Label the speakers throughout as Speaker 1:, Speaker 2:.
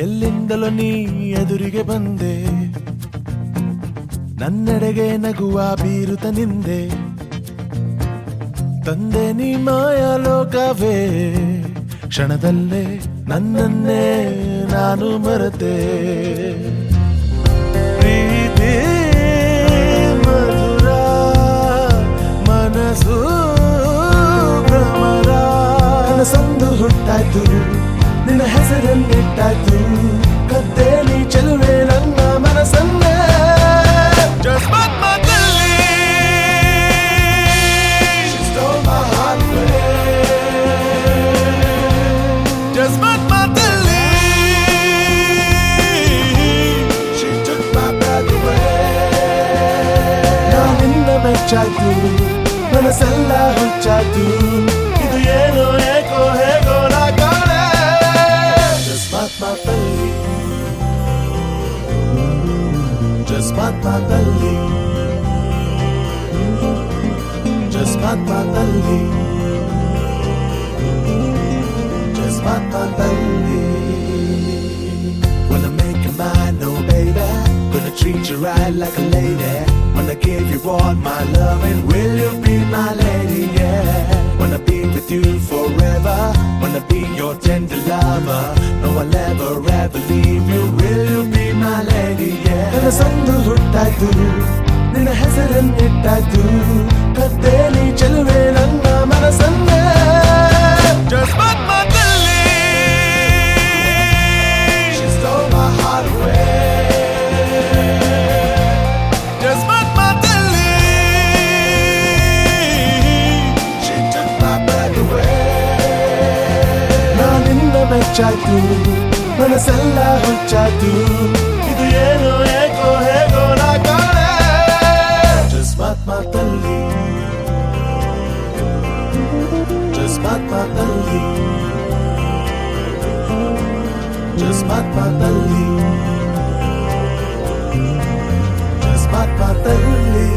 Speaker 1: ಎಲ್ಲಿಂದಲೋ ನೀ ಎದುರಿಗೆ ಬಂದೆ, ನನ್ನೆಡೆಗೆ ನಗುವ ಬೀರುತ್ತ ನಿಂದೆ. ತಂದೆ ನೀ ಮಾಯಾ ಲೋಕವೇ, ಕ್ಷಣದಲ್ಲೇ ನನ್ನನ್ನೇ ನಾನು ಮರೆತೆ. ಪ್ರೀತಿ ಮಧುರ, ಮನಸ್ಸು ಭ್ರಮರ. ಕನಸೊಂದು ಹುಟ್ಟಾಯ್ತು, ನಿನ್ನ ಹೆಸರನ್ನಿಟ್ಟಾಯ್ತು. ಕದ್ದೆ ನೀ ಚೆಲುವೆ ನನ್ನ ಮನಸ್ಸನ್ನೇ. ಜಸ್ಮತ್ ಮಾತಲ್ಲಿ She stole my heart away. ಜಸ್ಮತ್ ಮಾತಲ್ಲಿ She took my breath away. ನಾನಿನ್ನ ಮೆಚ್ಚಾಯ್ತು, ಮನಸ್ಸೆಲ್ಲ ಹುಚ್ಚಾಯ್ತು. ಇದು ಏನೋ ಏಕೋ ಹೇಗೋ ನಾ ಕಾಣೆ. ಜಸ್ಮತ್ ಮಾತಲ್ಲಿ, ಜಸ್ಮತ್ ಮಾತಲ್ಲಿ, ಜಸ್ಮತ್ ಮಾತಲ್ಲಿ, ಜಸ್ಮತ್ ಮಾತಲ್ಲಿ. Wanna make you mine, no baby. Gonna treat you right like a lady. Wanna give you all my love, and will you be my lady? Yeah. Wanna be with you forever. Wanna be your tender lover. No, I'll ever ever leave you. Will you be my lady? Yeah. ಕನಸೊಂದು ಹುಟ್ಟಾಯ್ತು, ನಿನ್ನ ಹೆಸರನ್ನಿಟ್ಟಾಯ್ತು. ಕದ್ದೆ ನೀ ಚೆಲುವೆ ನನ್ನ ಮನಸ್ಸನ್ನೇ. ಜಸ್ಮತ್ ಮಾತಲ್ಲಿ She stole my heart away. ಜಸ್ಮತ್ ಮಾತಲ್ಲಿ She took my breath away. ನಾನಿನ್ನ ಮೆಚ್ಚಾಯ್ತು, ಮನಸ್ಸೆಲ್ಲ ಹುಚ್ಚಾಯ್ತು. ಇದು ಏನೋ ಏಕೋ ಹೇಗೋ ನಾ ಕಾಣೆ. ಜಸ್ಮತ್ ಮಾತಲ್ಲಿ, ಜಸ್ಮತ್ ಮಾತಲ್ಲಿ, ಜಸ್ಮತ್ ಮಾತಲ್ಲಿ, ಜಸ್ಮತ್ ಮಾತಲ್ಲಿ.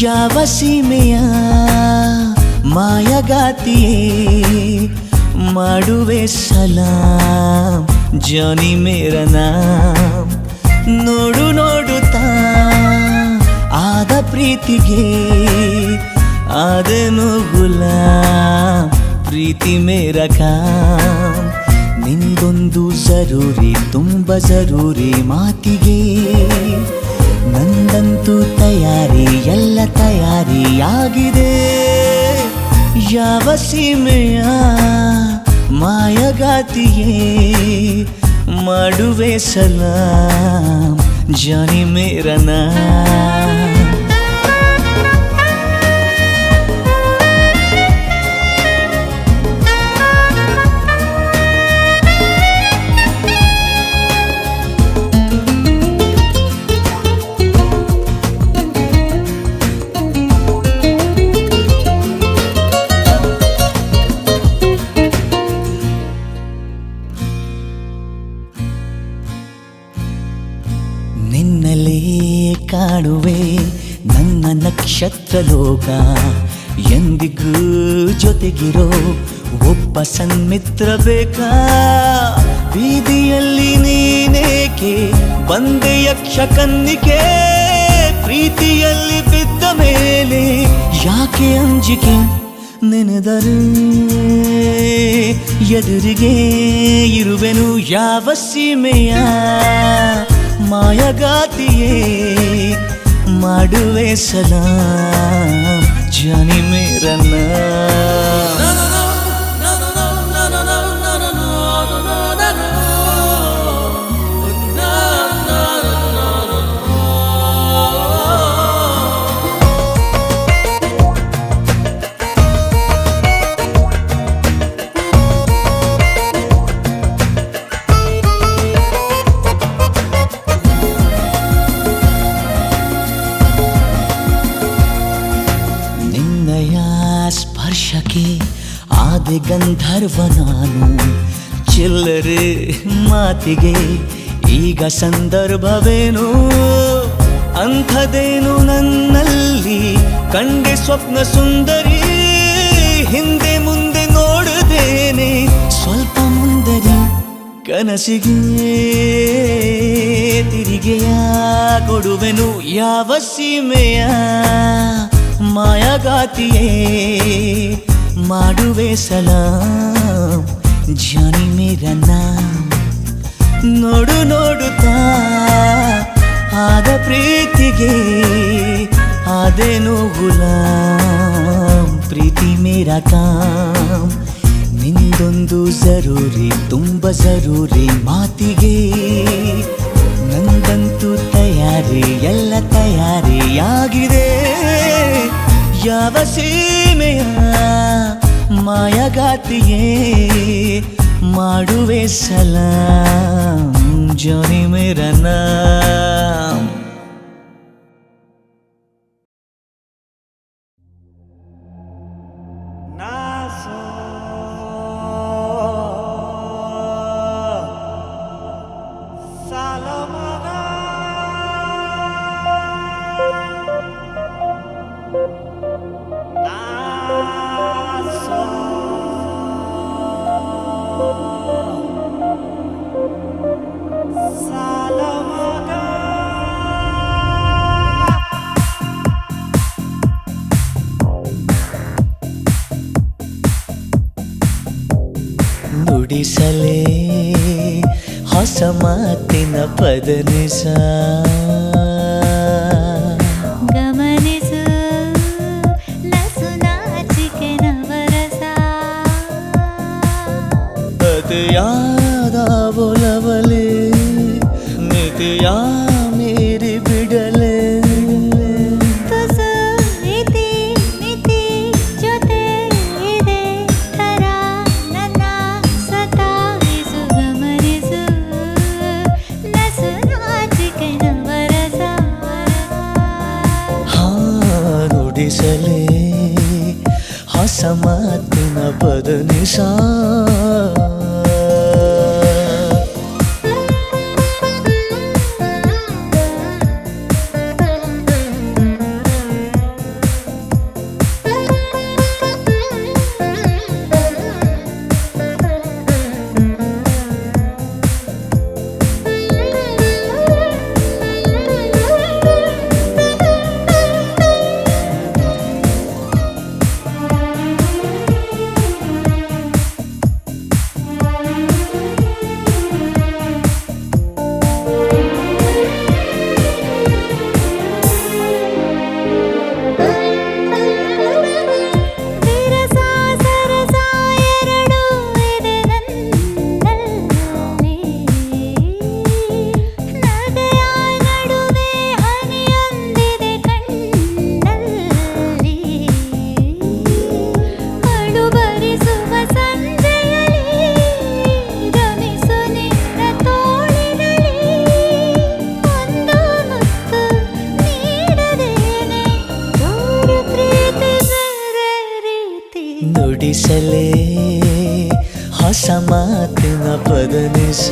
Speaker 2: ಯಾವ ಸೀಮೆಯ ಮಾಯಗಾತಿಯೇ, ಮಾಡುವೆ ಸಲಾಂ ಜಾನಿ ಮೇರ ನಾಮ್. ನೋಡು ನೋಡುತ್ತಾ ಆದ ಪ್ರೀತಿಗೆ ಆದನು ಗುಲಾಮ್. ಪ್ರೀತಿ ಮೇರ ಕಾಮ್. ನಿಂದೊಂದು ಜರೂರಿ, ತುಂಬ ಜರೂರಿ ಮಾತಿಗೆ. ನಂದಂತೂ ತಯಾರಿ, ಎಲ್ಲ ತಯಾರಿಯಾಗಿದೆ. ಯಾವ ಸೀಮೆಯ ಮಾಯಗಾತಿಯೇ, ಮಾಡುವೆ ಸಲಾಂ ಜಾನಿ ಮೇರ ನಾಮ್. ನಿನ್ನಲೇ ಕಾಣುವೆ ನನ್ನ ನಕ್ಷತ್ರ ಲೋಕ. ಎಂದಿಗೂ ಜೊತೆಗಿರೋ ಒಬ್ಬ ಸನ್ಮಿತ್ರ ಬೇಕಾ. ಬೀದಿಯಲ್ಲಿ ನೀನೇಕೆ ಬಂದೆ ಯಕ್ಷ ಕನ್ನಿಕೆ. ಪ್ರೀತಿಯಲ್ಲಿ ಬಿದ್ದ ಮೇಲೆ ಯಾಕೆ ಅಂಜಿಕೆ. ನೆನೆದರೆ ಎದುರಿಗೆ ಇರುವೆನು. ಯಾವ ಸೀಮೆಯ ಮಾಯಗಾತಿಯೇ, ಮಾಡುವೆ ಸಲಾಂ ಜಾನಿ ಮೇರ ನಾಮ್. ನಿನ್ನಯ ಸ್ಪರ್ಶಕ್ಕೆ ಆದೆ ಗಂಧರ್ವ ನಾನು, ಚಿಲ್ಲರೆ ಮಾತಿಗೆ ಈಗ ಸಂದರ್ಭವೇನು, ಅಂಥದೇನು ನನ್ನಲ್ಲಿ ಕಂಡೆ ಸ್ವಪ್ನ ಸುಂದರಿ, ಹಿಂದೆ ಮುಂದೆ ನೋಡದೇನೆ ಸ್ವಲ್ಪ ಮುಂದರಿ, ಕನಸಿಗೆ ತಿರಿಗೆಯ ಕೊಡುವೆನು ಯಾವ ಸೀಮೆಯ ಮಾಯಗಾತಿಯೇ ಮಾಡುವೆ ಸಲಾಂ ಜಾನಿ ಮೇರಾ ನಾಮ್. ನೋಡು ನೋಡುತ್ತಾ ಆದ ಪ್ರೀತಿಗೆ ಆದೇನು ಗುಲಾಮ್, ಪ್ರೀತಿ ಮೇರಾ ಕಾಮ್. ನಿಂದೊಂದು ಜರೂರಿ ತುಂಬ ಜರೂರಿ ಮಾತಿಗೆ, ನಂದಂತೂ ತಯಾರಿ ಎಲ್ಲ ತಯಾರಿಯಾಗಿದೆ, ಯಾವ ಸೀಮೆಯ ಮಾಯಗಾತಿಯೇ ಮಾಡುವೆ ಸಲಾಂ ಜಾನಿ ಮೇರಾ ನಾಮ್. ನುಡಿಸಲೇ ಹೊಸ ಮಾತಿನ ಪದನಿಸ,
Speaker 3: ಗಮನಿಸು ನಸು ನಾಚಿಕೆ ನವರಸ,
Speaker 2: ಅತಿಯಾದ ಒಲವಲೆ ಮಿತಿಯ ಮೀರಿ ಬಿಡಲೆ,
Speaker 3: ತುಸು ಇತಿ ಮಿತಿ ಜೊತೆ ಇದೆ ಥರ ನನ್ನ ಸತಾಯಿಸು, ಗಮನಿಸು ನಸು ನಾಚಿಕೆ ನವರಸ.
Speaker 2: ನುಡಿಸಲೇ ಹೊಸ ಮಾತಿನ ಪದನಿಸ. ನುಡಿಸಲೇ ಹೊಸ ಮಾತಿನ ಪದನಿಸ,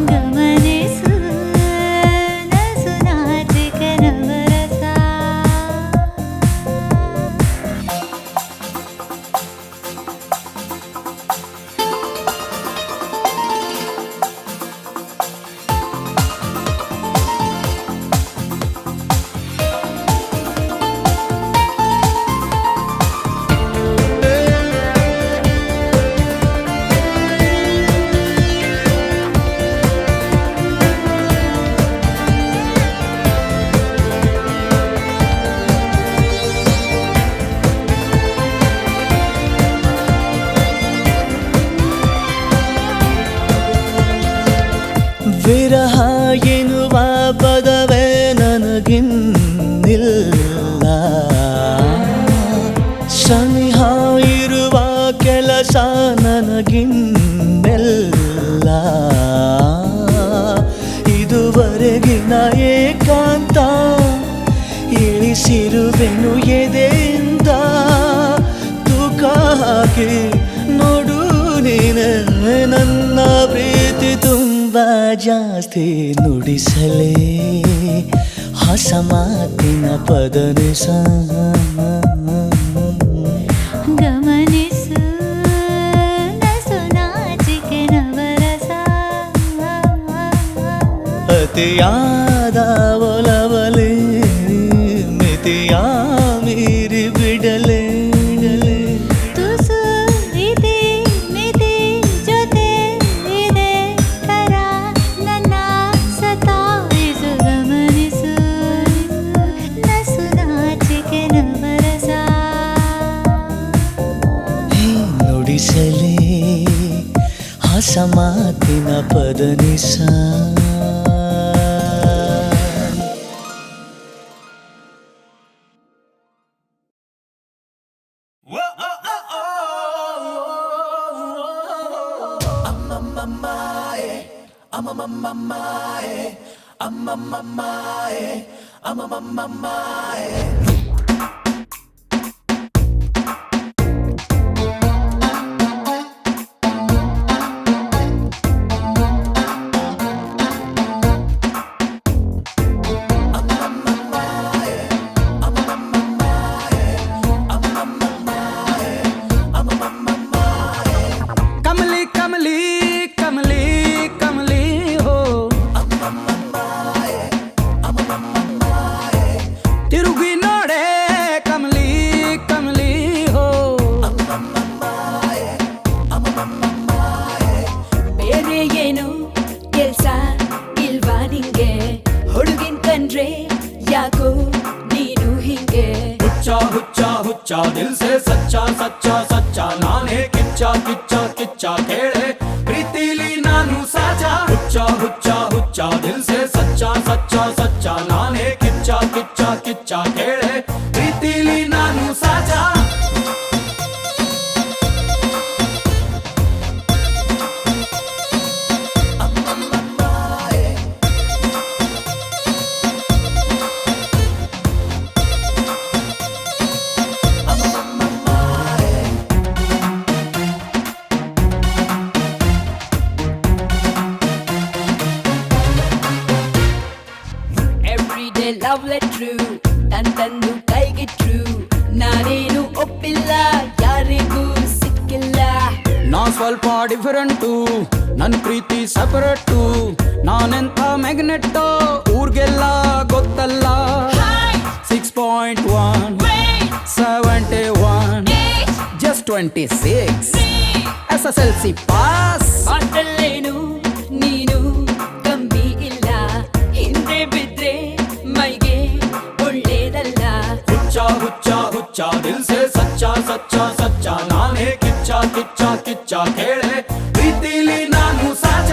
Speaker 3: ಗಮನಿಸು ನಸು ನಾಚಿಕೆ ನವರಸ.
Speaker 2: ವಿರಹ ಎನ್ನುವ ಪದವೇ ನನಗಿನ್ನಿಲ್ಲ, ಸನಿಹ ಇರುವ ಕೆಲಸ ನನಗಿನ್ನೆಲ್ಲ, ಇದುವರೆಗಿನ ಏಕಾಂತ ಇಳಿಸಿ ಚಿರುವೆನು ಎದೆಯಿಂದ ತೂಕ ಹಾಕಿ ನೋಡು ನೀನೆ ನನ್ನ ಪ್ರೀತಿ ತುಂಬ ಜಾಸ್ತಿ ನುಡಿಸಲೇ ಹೊಸ ಮಾತಿನ ಪದನಿಸ
Speaker 3: ಗಮನಿಸು ನಸು ನಾಚಿಕೆ ನವರಸ
Speaker 2: ಅತಿಯಾದ ಒಲವಲೇ ಮಿತಿಯ ಮೀರಿ ಬಿಡಲೇ
Speaker 3: ತುಸು ಇತಿ ಮಿತಿ ಜೊತೆ ಇದೆ ಕರ ನನ್ನ ಸತಾಯಿಸು ಗಮನಿಸು ನಸು ನಾಚಿಕೆ ನವರಸ
Speaker 2: ನುಡಿಸಲೇ ಹೊಸ ಮಾತಿನ ಪದನಿಸ
Speaker 4: ಕಮಲಿ ಕಮಲಿ ಕಮಲಿ ಕಮಲಿ ಹೋ ತಿರುಗಿ ನೋಡೆ ಕಮಲಿ ಕಮಲಿ ಹೋ
Speaker 5: ಬೇರೆ ಏನು ಕೆಲ್ಸ ಇಲ್ವಾ ನಿಂಗೆ ಹುಡುಗಿನ್ ಕಂಡ್ರೆ ಯಾಕೋ ನೀನು ಹಿಂಗೆ
Speaker 4: ಹುಚ್ಚ ಹುಚ್ಚ ಹುಚ್ಚ ದಿಲ್ ಸೆ ಸಚ್ಚ ಸಚ್ಚ ಸಚ್ಚ ನಾನೇ ಕಿಚ್ಚ ಕಿಚ್ಚ ಕಿಚ್ಚ ಕೇಳೆ ಪ್ರೀತಿಲಿ ನಾನು ಸಾಚ ಹುಚ್ಚ ಹುಚ್ಚ ಹುಚ್ಚ ದಿಲ್ ಸೆ ಸಚ್ಚ ಸಚ್ಚ ಸಚ್ಚ ನಾನೇ ಕಿಚ್ಚ ಕಿಚ್ಚ ಕಿಚ್ಚ ಕೇಳೆ ಪ್ರೀತಿಲಿ ನಾನು ಸಾಚ
Speaker 5: ಎವ್ರಿಡೇ ಲವ್ ಲೆಟ್ರು ತಂದು ಕೈಗಿಟ್ರು ನಾನೇನು ಒಪ್ಪಿಲ್ಲ ಯಾರಿಗೂ ಸಿಕ್ಕಿಲ್ಲ
Speaker 4: ನಾ ಸ್ವಲ್ಪ ಡಿಫರೆಂಟು ನನ್ ಪ್ರೀತಿ ಸಪರೇಟು ನಾನೆಂತ ಮ್ಯಾಗ್ನೆಟ್ಟೋ ಊರ್ಗೆಲ್ಲ ಗೊತ್ತಲ್ಲ 6.1 71 just 26 SSLC ಪಾಸ್
Speaker 5: ಮಾತಲ್ಲೇನು ನೀನು ಕಮ್ಮಿ ಇಲ್ಲ ಹಿಂದೆ ಬಿದ್ರೆ ಮೈಗೆ ಒಳ್ಳೇದಲ್ಲ
Speaker 4: ಹುಚ್ಚ ಹುಚ್ಚ ಹುಚ್ಚ ದಿಲ್ ಸೆ ಸಚ್ಚ ಸಚ್ಚ ಸಚ್ಚ ನಾನೇ ಕಿಚ್ಚ ಕಿಚ್ಚ ಕಿಚ್ಚ ಕೇಳೆ ಪ್ರೀತಿಲಿ ನಾನು ಸಾಚ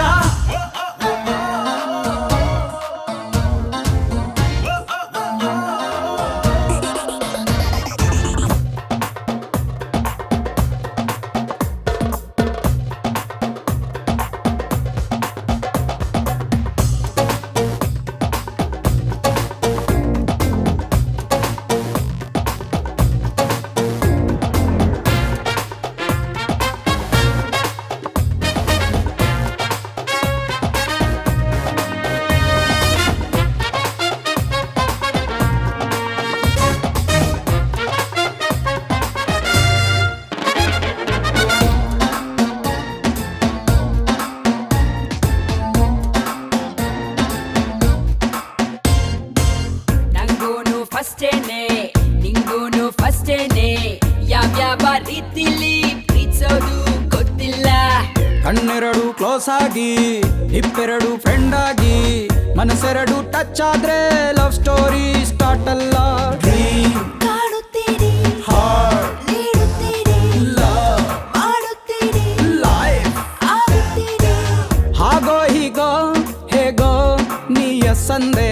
Speaker 5: ನಂಗೂನು ಫಸ್ಟೇನೆ ನಿಂಗೂನು ಫಸ್ಟೇನೆ ಯಾವ್ಯಾವ ರೀತಿಲಿ ಪ್ರೀತಿಸೋದು ಗೊತ್ತಿಲ್ಲ
Speaker 4: ಕಣ್ಣೆರಡು ಕ್ಲೋಸ್ ಆಗಿ ಇಪ್ಪೆರಡು ಫ್ರೆಂಡ್ ಆಗಿ ಮನಸ್ಸೆರಡು ಟಚ್ ಆದ್ರೆ ಲವ್ ಸ್ಟೋರಿ ಸ್ಟಾರ್ಟ್ ಅಲ್ಲ ಡ್ರೀಮ್
Speaker 5: ಕಾಡುತ್ತೀರಿ
Speaker 4: ಹಾರ್ಟ್
Speaker 5: ನೀಡುತ್ತೀರಿ
Speaker 4: ಲವ್
Speaker 5: ಮಾಡುತ್ತೀರಿ
Speaker 4: ಲೈಫ್
Speaker 5: ಆಗುತ್ತೀರಿ
Speaker 4: ಹಾಗೋ ಹೀಗೋ ಹೇಗೋ ನೀಯ ಸಂದೆ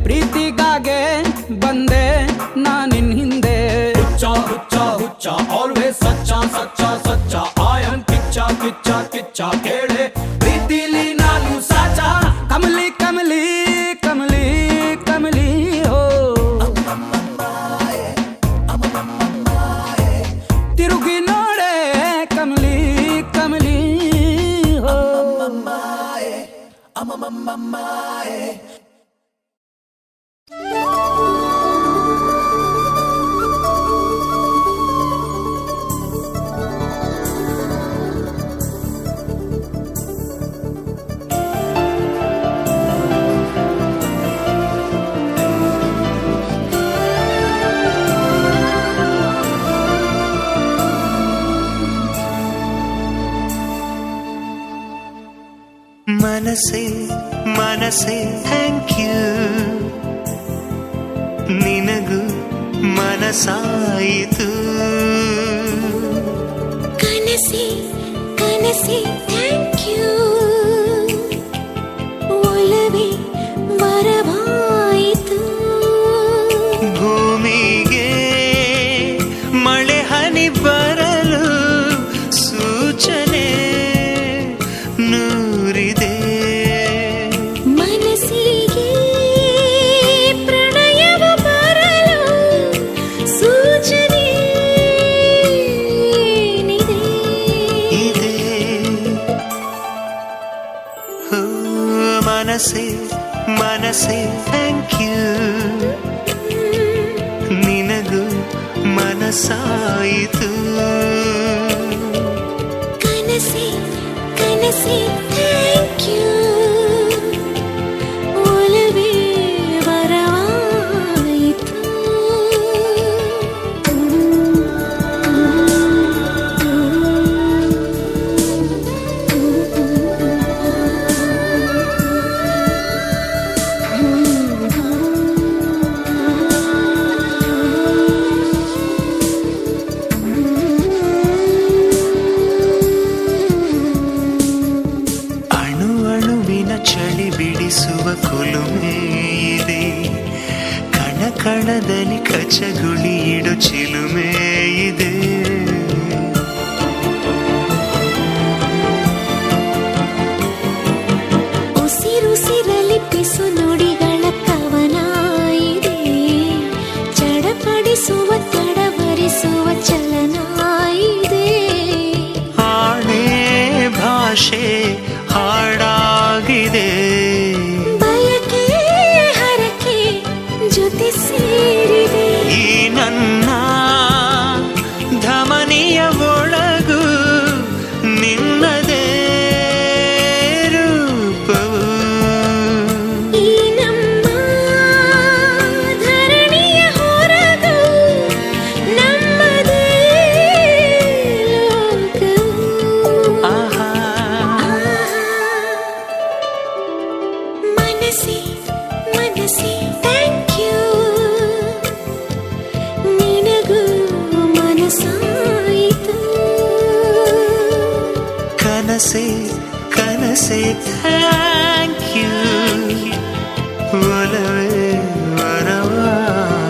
Speaker 4: ಪ್ರೀತಿಗಾಗೆ ಬಂದೆ ನಾನಿನ್ ಹಿಂದೆ ಹುಚ್ಚ ಹುಚ್ಚ ಹುಚ್ಚ ಆಲ್ವೇಸ್ ಸಚ್ಚ ಸಚ್ಚ ಸಚ್ಚ ಆಯನ್ ಕಿಚ್ಚ ಕಿಚ್ಚ ಕಿಚ್ಚ ಕೇಳೆ ಪ್ರೀತಿಲಿ ನಾನು ಸಾಚ ಕಮಲಿ ಕಮಲಿ ಕಮಲಿ ಕಮಲಿ ಹೋ
Speaker 2: ಮನಸೆ ಮನಸೆ ಥ್ಯಾಂಕ್ ಯು ನಿನಗೂ ಮನಸಾಯಿತು
Speaker 5: ಕನಸೆ ಕನಸೆ ಥ್ಯಾಂಕ್ ಯು ಒಲವೇ ವರವಾಯಿತು
Speaker 2: ಭೂಮಿಗೆ ಮಳೆ ಹನಿ ಬರಲು ಸೂಚನೆ ನೂರಿದೆ
Speaker 5: ಮನಸ್ಸಿಗೆ ಪ್ರಣಯವ ಬರಲು ಸೂಚನೆ
Speaker 2: ಇದೆ ಹೋ ಮನಸೆ ಮನಸೆ ಥ್ಯಾಂಕ್ ಯು ನಿನಗೂ ಮನಸಾಯಿತು
Speaker 5: ಕನಸೆ ಕನಸೆ ಥ್ಯಾಂಕ್ ಯು ಒಲವೇ ವರವಾಯಿತು
Speaker 2: ಅಣು ಅಣುವಿನ ಚಳಿ ಬಿಡಿಸುವ ಕುಲುಮೆ ಇದೆ ಕಣ ಕಣದಲ್ಲಿ ಕಚಗುಳಿ ಇಡು ಚಿಲುಮೆ ಇದೆ
Speaker 5: ಉಸಿರುಸಿರಲಿ ಪಿಸು ನುಡಿಗಳ ಕವನ ಇದೆ ಚಡಪಡಿಸುವ ತಡವರಿಸುವ ಚಲನ ಇದೆ
Speaker 2: ಆಣೆ ಭಾಷೆ ಹಾಡಾಗಿದೆ
Speaker 5: ಬಯಕೆ ಹರಕೆ ಜೊತೆ ಸೇರಿದೆ
Speaker 2: ಈ ನನ್ನ ಧಮನಿಯ ಒಳಗು ನಿನ್ನದೇ ರೂಪವು
Speaker 5: ಈ ನಮ್ಮ ಧರಣಿಯ ಹೊರಗು ನಮ್ಮದೇ ಲೋಕವು
Speaker 2: ಆಹಾ
Speaker 5: ಮನಸ್ಸೇ ಮನಸ್ಸೇ ಥ್ಯಾಂಕ್ ಯು ನಿನಗೂ ಮನಸಾಯಿತು
Speaker 2: ಕನಸೆ ಕನಸೆ ಥ್ಯಾಂಕ್ ಯು ಒಲವೇ ವರವಾಯಿತು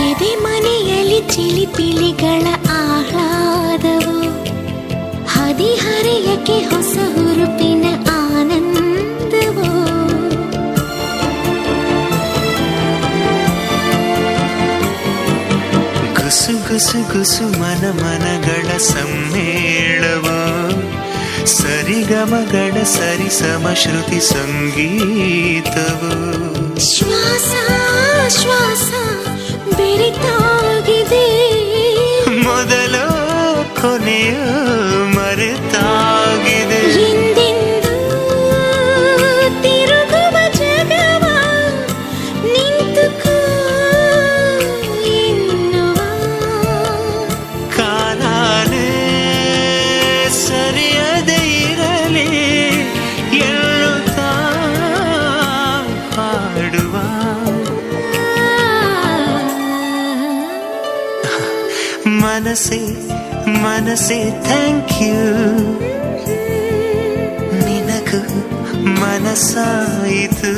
Speaker 5: ಎದೆ ಮನೆಯಲ್ಲಿ ಚಿಲಿಪಿಲಿಗಳ ಆಹ್ಲಾದವು ಹದಿಹರೆಯಕ್ಕೆ ಹೊಸ ಹುರುಪಿನ ಆನಂದವು
Speaker 2: ಗುಸು ಗುಸು ಗುಸು ಮನ ಮನಗಳ ಸಮ್ಮೇಳವ ಸರಿಗಮಗಳ ಸರಿಸಮ ಶ್ರುತಿ ಸಂಗೀತವು
Speaker 5: ಶ್ವಾಸ ಶ್ವಾಸ ಬೆರೆತಾಗಿದೆ
Speaker 2: ಮೊದಲು ಕೊನೆಯು ಮರೆತಾಗಿದೆ
Speaker 5: ಎಂದೆಂದೂ ತಿರುಗುವ ಜಗವ ನಿಂತುಕೋ ಎನ್ನುವ
Speaker 2: ಕಾಲಾನೇ ಸರಿಯದೇ ಇರಲಿ ಎನ್ನುತ್ತಾ ಹಾಡುವ ಮನಸ್ಸೇ ಮನಸ್ಸೇ ಥ್ಯಾಂಕ್ ಯು ನಿನಗೂ ಮನಸಾಯಿತು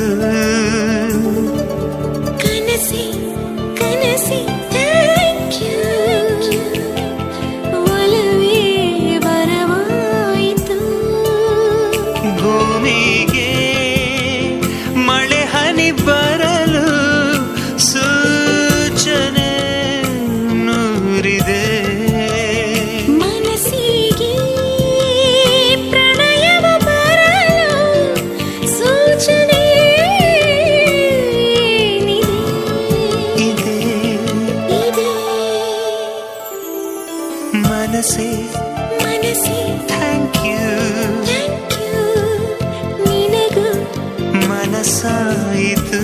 Speaker 5: ಕನಸೆ ಕನಸೆ
Speaker 2: ಭೂಮಿಗೆ ಮಳೆ ಹನಿ ಬರಲು ಸೂಚನೆ ನೂರಿದೆ.
Speaker 5: ಮನಸ್ಸಿಗೆ ಪ್ರಣಯವ ಬರಲು ಸೂಚನೆ
Speaker 2: ಇದೆ
Speaker 5: ಇದೆ.
Speaker 2: ಮನಸ್ಸೇ
Speaker 5: ಮನಸ್ಸೇ
Speaker 2: ಥ್ಯಾಂಕ್ ಯು
Speaker 5: ಥ್ಯಾಂಕ್ ಯು ನಿನಗೂ
Speaker 2: ಮನಸ್ಸಾಯಿತು.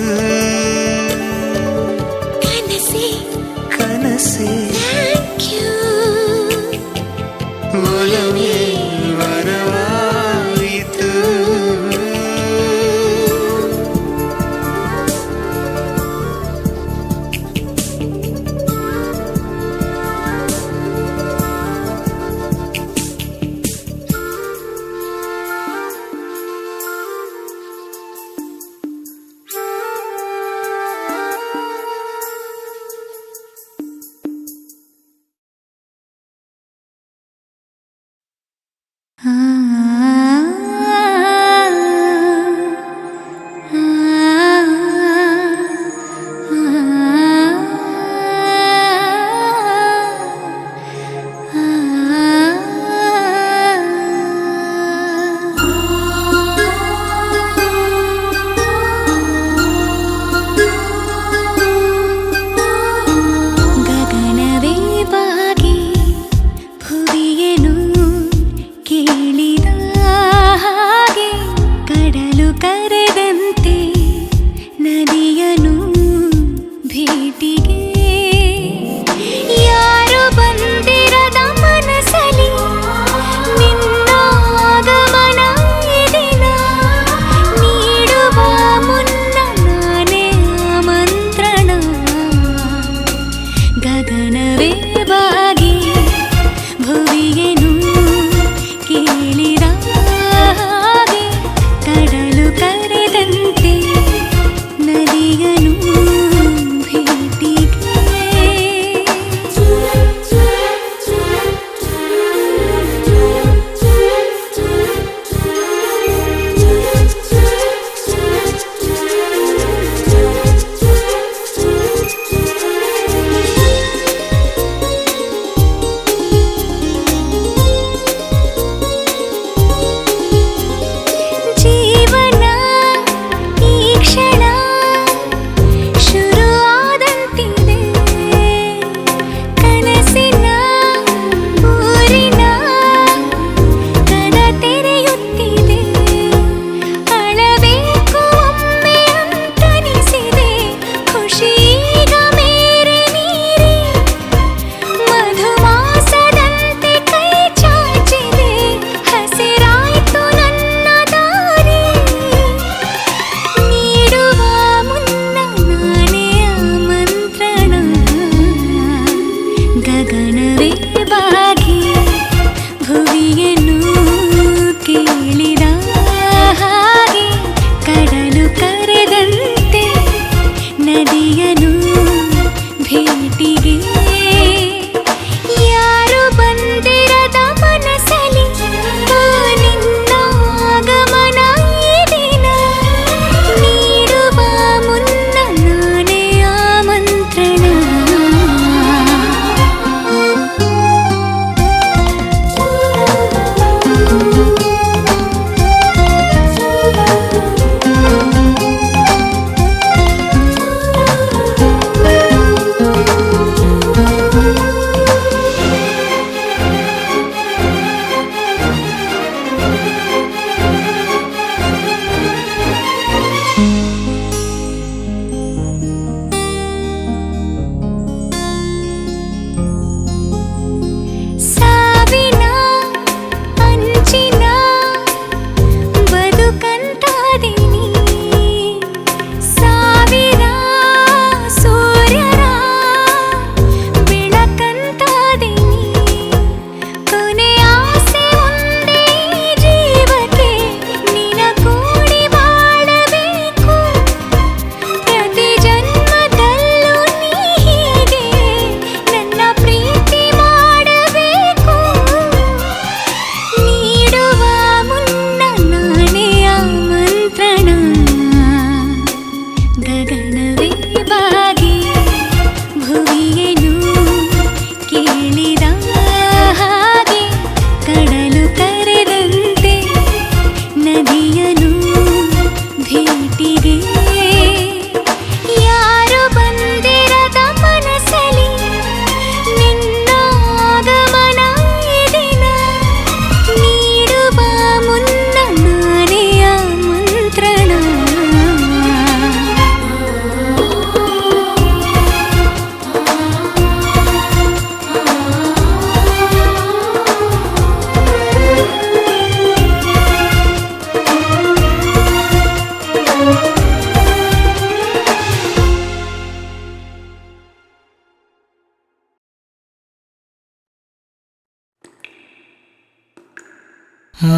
Speaker 2: ಸಂಜು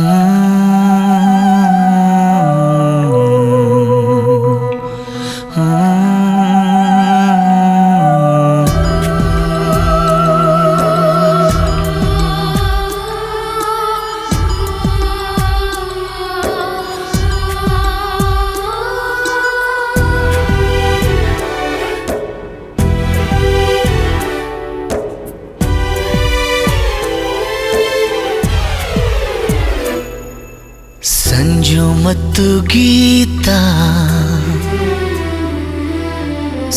Speaker 2: ಮತ್ತು ಗೀತಾ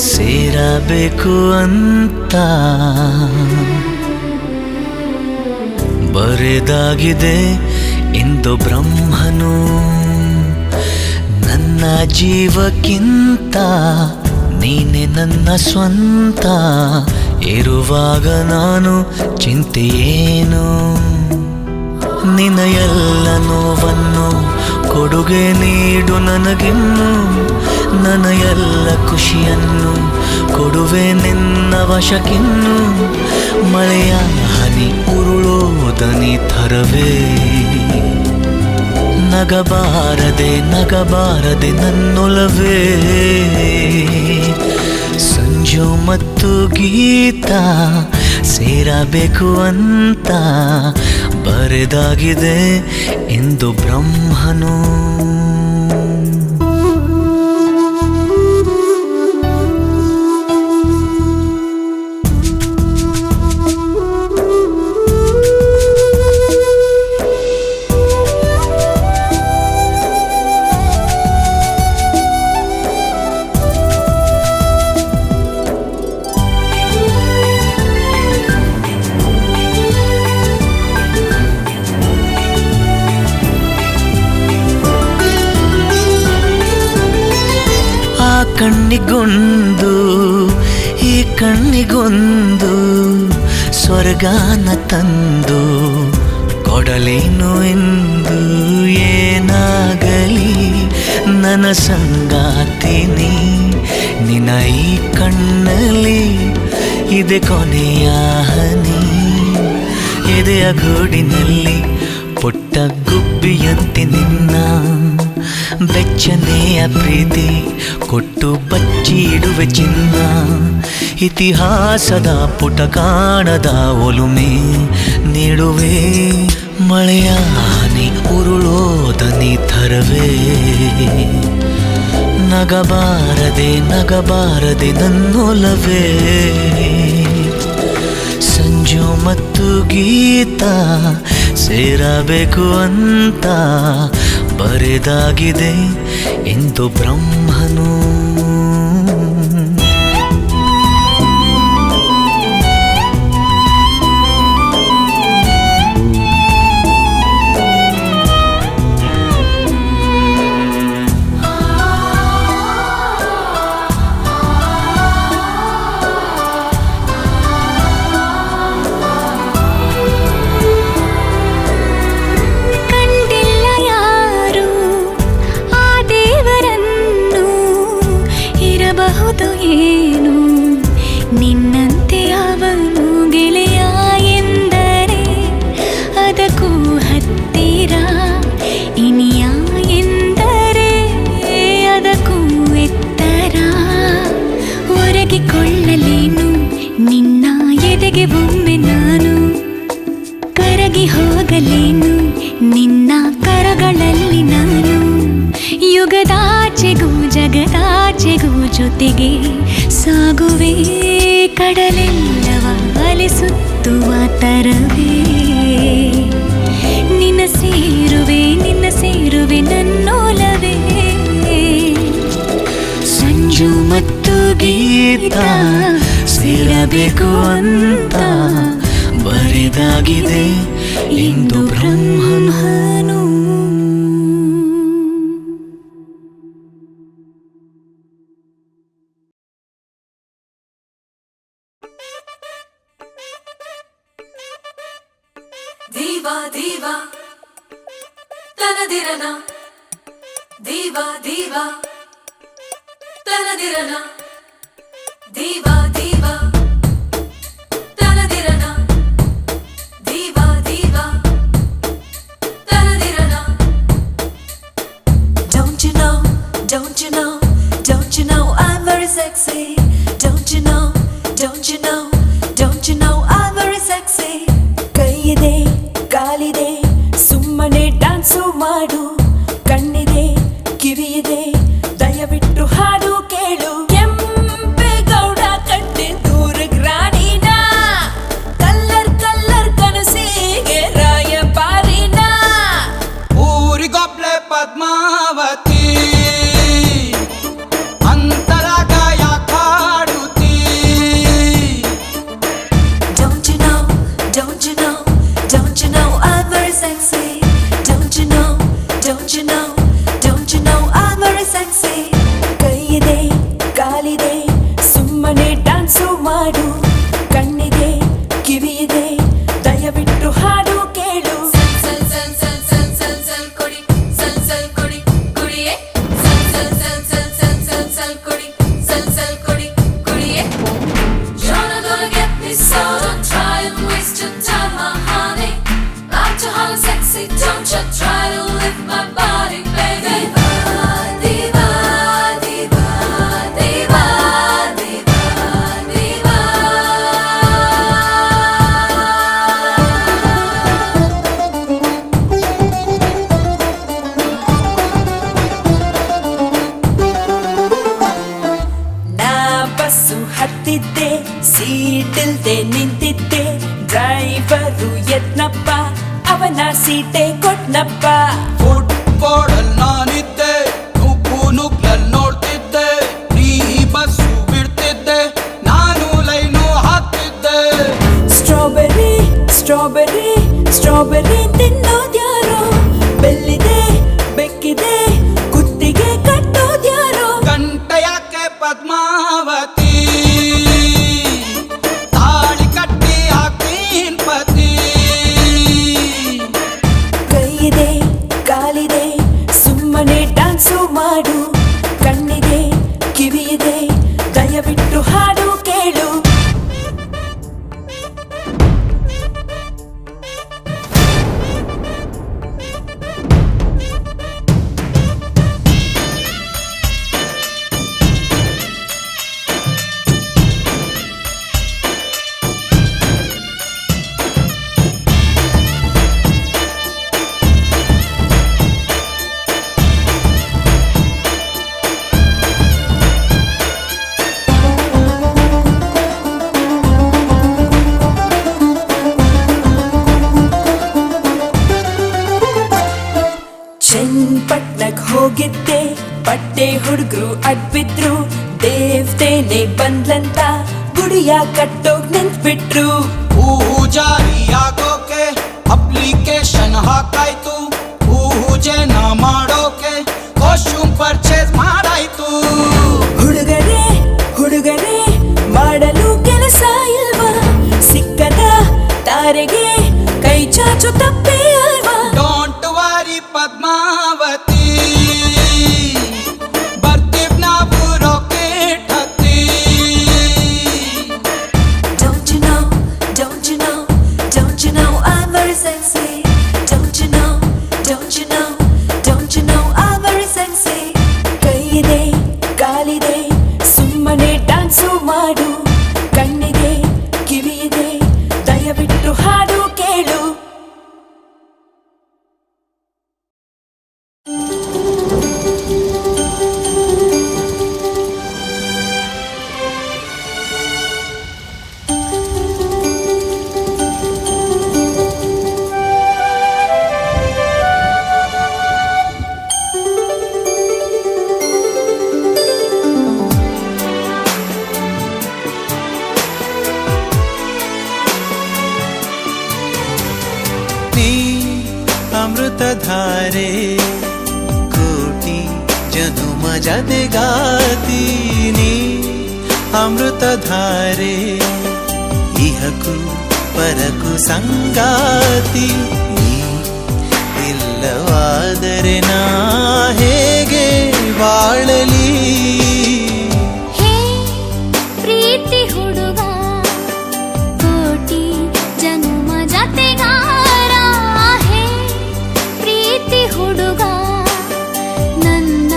Speaker 2: ಸೇರಬೇಕು ಅಂತ ಬರೆದಾಗಿದೆ ಇಂದು ಬ್ರಹ್ಮನು. ನನ್ನ ಜೀವಕ್ಕಿಂತ ನೀನೆ ನನ್ನ ಸ್ವಂತ ಇರುವಾಗ ನಾನು ಚಿಂತೆಯೇನು. ನಿನ್ನ ಎಲ್ಲ ನೋವನ್ನು ಕೊಡುಗೆ ನೀಡು ನನಗಿನ್ನು. ನನ್ನ ಎಲ್ಲ ಖುಷಿಯನ್ನು ಕೊಡುವೆ ನಿನ್ನ ವಶಕ್ಕಿನ್ನು. ಮಳೆಯ ಹನಿ ಉರುಳೋದನಿ ಥರವೇ ನಗಬಾರದೆ ನಗಬಾರದೆ ನನ್ನೊಲವೇ. ಸಂಜು ಮತ್ತು ಗೀತಾ ಸೇರಬೇಕು ಅಂತ ಬರೆದಾಗಿದೆ ಇಂದು ಬ್ರಹ್ಮನು. ಕಣ್ಣಿಗೊಂದು ಈ ಕಣ್ಣಿಗೊಂದು ಸ್ವರ್ಗಾನ ತಂದು ಕೊಡಲೇನು ಎಂದು. ಏನಾಗಲಿ ನನ್ನ ಸಂಗಾತಿನಿ ನಿನ್ನ ಈ ಕಣ್ಣಲ್ಲಿ ಇದೆ ಕೊನೆಯ ಹನಿ. ಎದೆಯ ಗೂಡಿನಲ್ಲಿ ಪುಟ್ಟ ಗುಬ್ಬಿಯಂತೆ ನಿನ್ನ ಬೆಚ್ಚನೆಯ ಪ್ರೀತಿ ಕೊಟ್ಟು ಬಚ್ಚಿ ಇಡುವೆ ಚಿನ್ನ. ಇತಿಹಾಸದ ಪುಟ ಕಾಣದ ಒಲುಮೆ ನೀಡುವೆ. ಮಳೆಯ ಹನಿ ಉರುಳೋದನಿ ಥರವೇ ನಗಬಾರದೆ ನಗಬಾರದೆ ನನ್ನೊಲವೇ. ಸಂಜು ಮತ್ತು ಗೀತಾ ಸೇರಬೇಕು ಅಂತ ಬರೆದಾಗಿದೆ ಇಂದು ಬ್ರಹ್ಮನು.
Speaker 3: ಏನು ನಿನ್ನಂತೆ ಅವನು ಗೆಳೆಯ ಎಂದರೆ ಅದಕ್ಕೂ ಹತ್ತಿರ. ಇನಿಯ ಎಂದರೆ ಅದಕ್ಕೂ ಎತ್ತರ. ಒರಗಿಕೊಳ್ಳಲೇನು ನಿನ್ನ ಎದೆಗೆ ಒಮ್ಮೆ ನಾನು. ಕರಗಿ ಹೋಗಲೇನು ನಿನ್ನ ಕರಗಳಲ್ಲಿ ನಾನು. ಯುಗದಾಚೆಗೂ ಜಗದಾಚೆಗೂ ಜೊತೆಗೆ ಸಾಗುವೆ. ಕಡಲೆಲ್ಲವ ಅಲಿಸುತ್ತುವ ತರವೇ ನಿನ್ನ ಸೇರುವೆ ನನ್ನೋಲವೇ. ಸಂಜು ಮತ್ತು ಗೀತಾ ಸೇರಬೇಕು ಅಂತ ಬರೆದಾಗಿದೆ ಇಂದು ಬ್ರಹ್ಮನು.
Speaker 6: ದೀವಾ ದೀವಾ ತನದಿರನ ದೀವಾ ದೀವಾ ತನದಿರನ ದೀವಾ ದೀವಾ ತನದಿರನ ದೀವಾ ದೀವಾ ತನದಿರನ don't you know, don't you know I'm very sexy? Don't you know, don't you know, don't you know I'm very sexy?
Speaker 3: ಕೈಯಿದೆ ಕಾಲಿದೆ ಸುಮ್ಮನೆ ಡ್ಯಾನ್ಸು ಮಾಡು, ಕಣ್ಣಿದೆ ಕಿವಿಯಿದೆ ದಯವಿಟ್ಟು ಹಾಡು ಕೇಳು. ಕೆಂಪೇಗೌಡ ಕಟ್ಟಿ ದೂರಗ್ ರಾಣಿನ, ಕಲ್ಲರ್ ಕಲ್ಲರ್ ಕನಸಿಗೆ ರಾಯಪಾರಿನ.
Speaker 4: ಊರಿಗೊಬ್ಳೆ Padmavati ಅಂತರಾಗ ಯಾಕಾಡುತ್ತೀ?
Speaker 6: Don't you know, don't you know, don't you know I'm very sexy? Don't you know, don't you know, don't you know I'm very sexy?
Speaker 3: ಕೈಯಿದೆ ಕಾಲಿದೆ ಸುಮ್ಮನೆ ಡ್ಯಾನ್ಸು ಮಾಡು, ಕಣ್ಣಿದೆ ಕಿವಿಯಿದೆ ದಯವಿಟ್ಟು ಹಾಡು ಕೇಳು.
Speaker 6: Sal sal sal sal sal sal kodi, sal kodi kodiye. Sal sal sal sal sal sal sal kodi kodiye. You're not gonna get me, so don't try and waste your time, my honey. I'm too hot and sexy, don't you try to lift my body, baby. Diva, diva, diva, diva, diva,
Speaker 3: ನಾ bus ಹತ್ತಿದ್ದೆ, ಸೀಟಿಲ್ದೆ ನಿಂತಿದ್ದೆ, driver ಎದ್ನಪ್ಪ, ಅವನ ಸೀಟೆ ಕೊಟ್ನಪ್ಪ.
Speaker 4: ಫುಟ್ಬೋರ್ಡಲ್ ನಾನಿದ್ದೆ, ನುಗ್ಗಲ್ ನೋಡ್ತಿದ್ದೆ, ನೀ bus ಬಿಡ್ತಿದ್ದೆ, ನಾನು line ಹಾಕ್ತಿದ್ದೆ.
Speaker 3: Strawberry strawberry strawberry ತಿನ್ನೋದ್ಯಾರೋ, ಬೆಲ್ಲಿದೆ ಬೆಕ್ಕಿದೆ ಕುತ್ತಿಗೆ ಕಟ್ಟೋದ್ಯಾರೋ.
Speaker 4: ಗಂಟ ಯಾಕೆ ಪದ್ಮಾವತಿ, ತಾಳಿ ಕಟ್ಟಿ ಹಾಕ್ತೀನ್ ಪತಿ.
Speaker 3: ಕೈಯಿದೆ ಕಾಲಿದೆ ಸುಮ್ಮನೆ ಡ್ಯಾನ್ಸು ಮಾಡು, ಕಣ್ಣಿದೆ ಕಿವಿಯಿದೆ ದಯವಿಟ್ಟು ಹಾಡು ಕೇಳು. ಚನ್ನಪಟ್ಟಣಕ್ ಹೋಗಿದ್ದೆ, ಬಟ್ಟೆ ಹುಡುಗರು ಅಡ್ಬಿದ್ರು, ದೇವ್ತೇನೆ ಬಂದ್ಲಂತ ಗುಡಿಯ ಕಟ್ಟೋಗ್ ನಿಂತ್ಬಿಟ್ರು.
Speaker 4: ಪೂಜಾರಿ ಆಗೋಕೆ ಅಪ್ಲಿಕೇಶನ್ ಹಾಕಾಯ್ತು, ಪೂಜೆನ ಮಾಡೋಕೆ ಕಾಸ್ಟ್ಯೂಮ್ ಪರ್ಚೇಸ್ ಮಾಡಾಯ್ತು.
Speaker 3: ಹುಡುಗರೇ ಹುಡುಗರೇ ಮಾಡಲು ಕೆಲಸ ಇಲ್ವಾ, ಸಿಕ್ಕದ ತಾರೆಗೆ ಕೈ ಚಾಚು ತಪ್ಪೇ ಅಲ್ವಾ.
Speaker 4: ಡೋಂಟ್ ವಾರಿ ಪದ್ಮಾವತಿ, ಬರ್ತೀವ್ ನಾವು ರಾಕೆಟ್ ಹತ್ತಿ.
Speaker 6: don't you know, don't you know, don't you know I'm very sexy? Don't you know, don't you know, don't you know I'm very sexy?
Speaker 3: ಕೈಯಿದೆ ಕಾಲಿದೆ ಸುಮ್ಮನೆ ಡ್ಯಾನ್ಸು ಮಾಡು, ಕಣ್ಣಿದೆ ಕಿವಿಯಿದೆ ದಯವಿಟ್ಟು ಹಾಡು ಕೇಳು.
Speaker 2: ನೀ ಅಮೃತಧಾರೆ ಕೋಟಿ ಜನುಮ ಜತೆಗಾತೀನಿ, ಅಮೃತಧಾರೆ ಇಹಕು ಪರಕು ಸಂಗಾತಿ. ನೀ ಇಲ್ಲವಾದರೆ ನಾ ಹೇಗೆ ಬಾಳಲಿ?
Speaker 5: ಹೇ ಪ್ರೀತಿ ಹುಡುಗ, ಕೋಟಿ ಜನುಮ ಜತೆಗಾರ. ಹೇ ಪ್ರೀತಿ ಹುಡುಗ, ನನ್ನ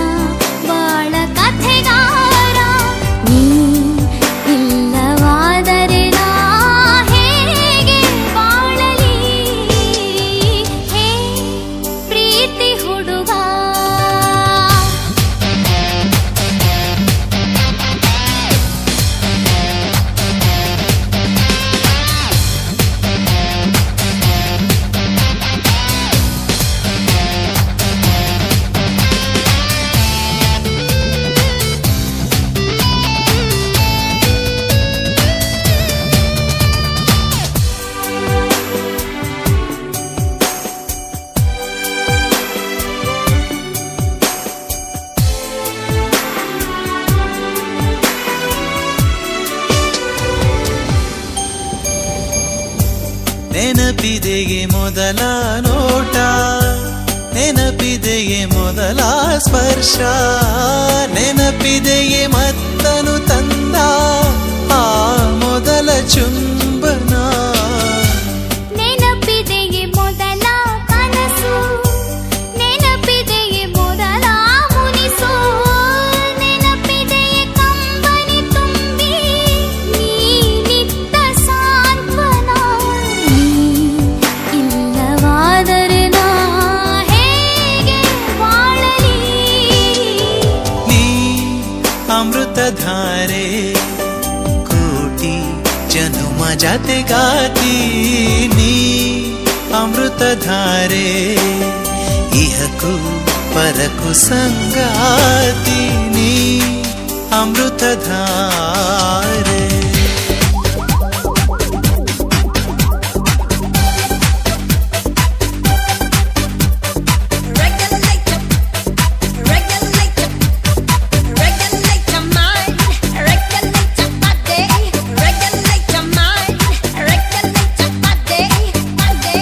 Speaker 2: ನೆನಪಿದೆಯೇ ಮೊದಲ ನೋಟ, ನೆನಪಿದೆಯೇ ಮೊದಲ ಸ್ಪರ್ಶ, ನೆನಪಿದೆಯೇ ಮತ್ತನು ತಂದ ಆ ಮೊದಲ ಚುಂಬನ.
Speaker 5: ನೆನಪಿದೆಯೇ ಮೊದಲ ಕನಸು, ನೆನಪಿದೆಯೇ ಮೊದಲ ಮುನಿಸು, ನೆನಪಿದೆಯೇ ಕಂಬನಿ ತುಂಬಿ ನೀನಿದ್ದ ಸಾಂತ್ವನ. ನೀ ಇಲ್ಲವಾದರೆ ನಾ ಹೇಗೆ ಬಾಳಲಿ?
Speaker 2: ನೀ ಅಮೃತಧಾರೆ ಕೋಟಿ ಜನುಮ ಜತೆಗಾತಿ, ನೀ ಅಮೃತಧಾರೆ ಇಹಕು ಪರಕು ಸಂಗಾತಿ, ನೀ Amruthadhaare.
Speaker 6: Regulate your mind, regulate your body, regulate your mind, regulate your body, body.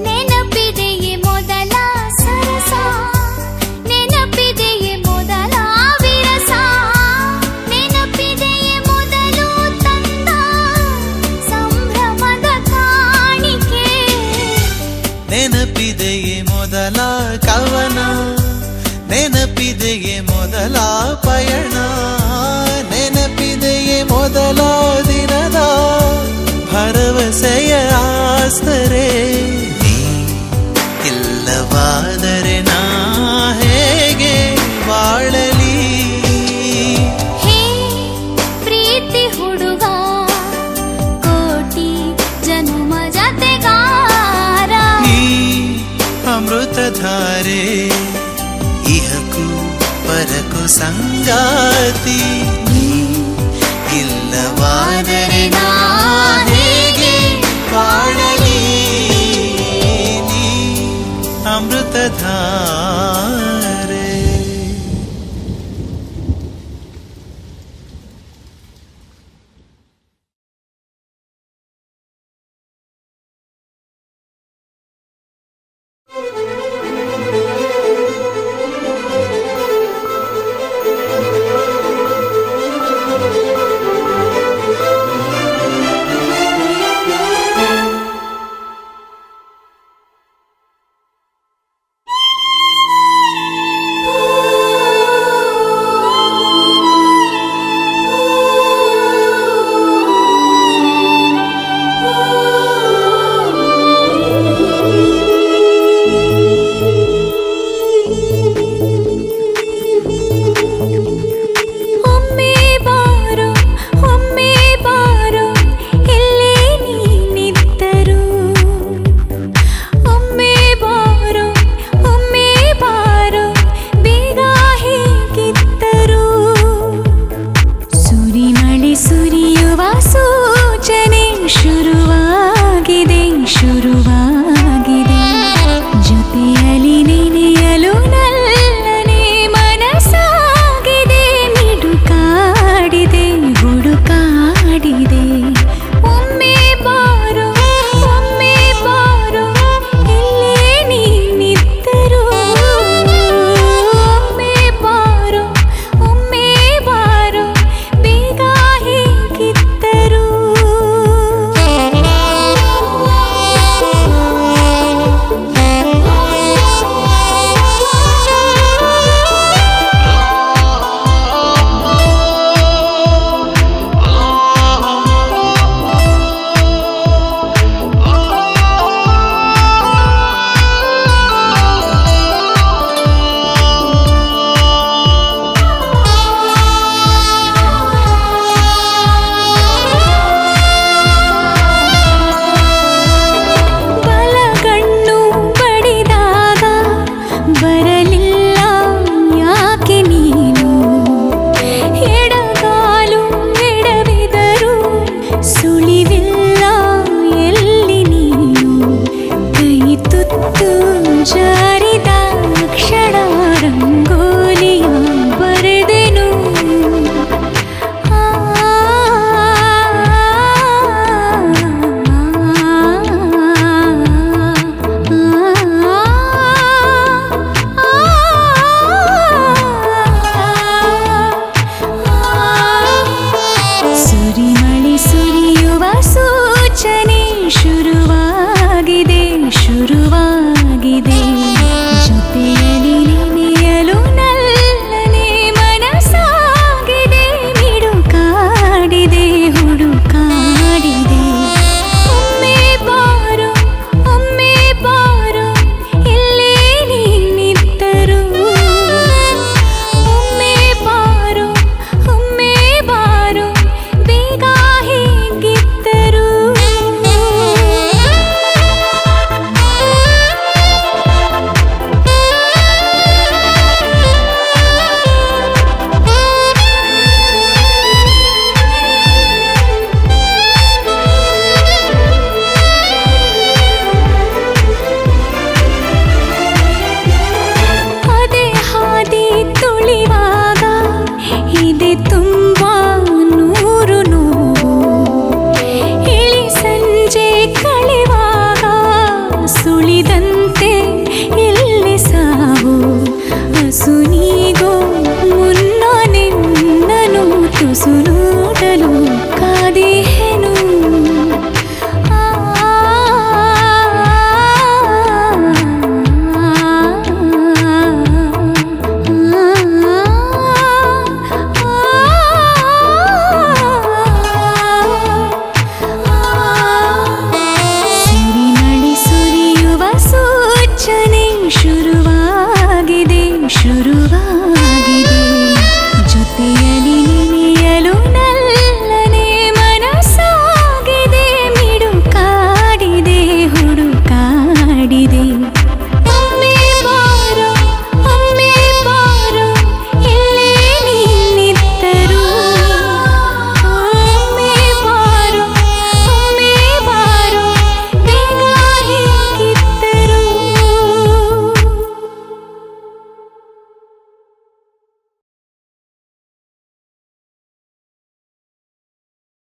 Speaker 5: ನೆನಪಿದೆಯೇ ಮೊದಲ ಸರಸ, ನೆನಪಿದೆಯೇ ಮೊದಲ ವಿರಸ, ನೆನಪಿದೆಯೇ ಮೊದಲು ತಂದ ಸಂಭ್ರಮದ ಕಾಣಿಕೆ.
Speaker 2: ನೆನಪಿದೆಯೇ ಮೊದಲ ಕವನ, ನೆನಪಿದೆಯೇ ಮೊದಲ ಪಯಣ, ನೆನಪಿದೆಯೇ ಮೊದಲ ದಿನದ ಭರವಸೆಯ ಆಸ್ತರೆ. ನೀ ಇಲ್ಲವಾದರೆ ನಾ ಹೇಗೆ ಬಾಳಲಿ?
Speaker 5: ಹೇ ಪ್ರೀತಿ ಹುಡುಗ, ಕೋಟಿ ಜನುಮ ಜತೆಗಾರ.
Speaker 2: ನೀ ಅಮೃತಧಾರೆ ಇಹಕು ಪರಕು ಸಂಗಾತಿ, ನೀ ಇಲ್ಲವಾದರೆ ನಾ ಹೇಗೆ ಬಾಳಲಿ? ನೀ ಅಮೃತಧಾರೆ.
Speaker 5: ಜಾರಿದ ಕ್ಷಣ ರಂಗೋಲಿಯ ಬರೆದೆನು ಸುರಿಮಳೆ ಸುರಿಯುವ ಸೂಚನೆ ಶುರುವಾಗಿದೆ ಶುರುವಾಗಿದೆ ಜೊತೆಯಲ್ಲಿ ನೆನೆಯಲು ನಲ್ಲನೆ ಮನಸಾಗಿದೆ ಮಿಡುಕಾಡಿದೆ ಹುಡುಕಾಡಿದೆ ಒಮ್ಮೆ ಬಾರೋ ಇಲ್ಲೇ ನೀನಿದ್ದರು ಒಮ್ಮೆ ಬಾರೋ ಬೇಗ ಹೇಗಿದ್ದರು ಅದೇ ಹಾದಿ ತುಳಿವಾಗ ಇದೆ ತುಂಬಾ ನೂರು ನೋವು ಇಳಿ ಸಂಜೆ ಕಳೆವಾಗ ಸುಳಿದಂತೆ ಇಲ್ಲಿ ಸಾವು ಹಸು ನೀ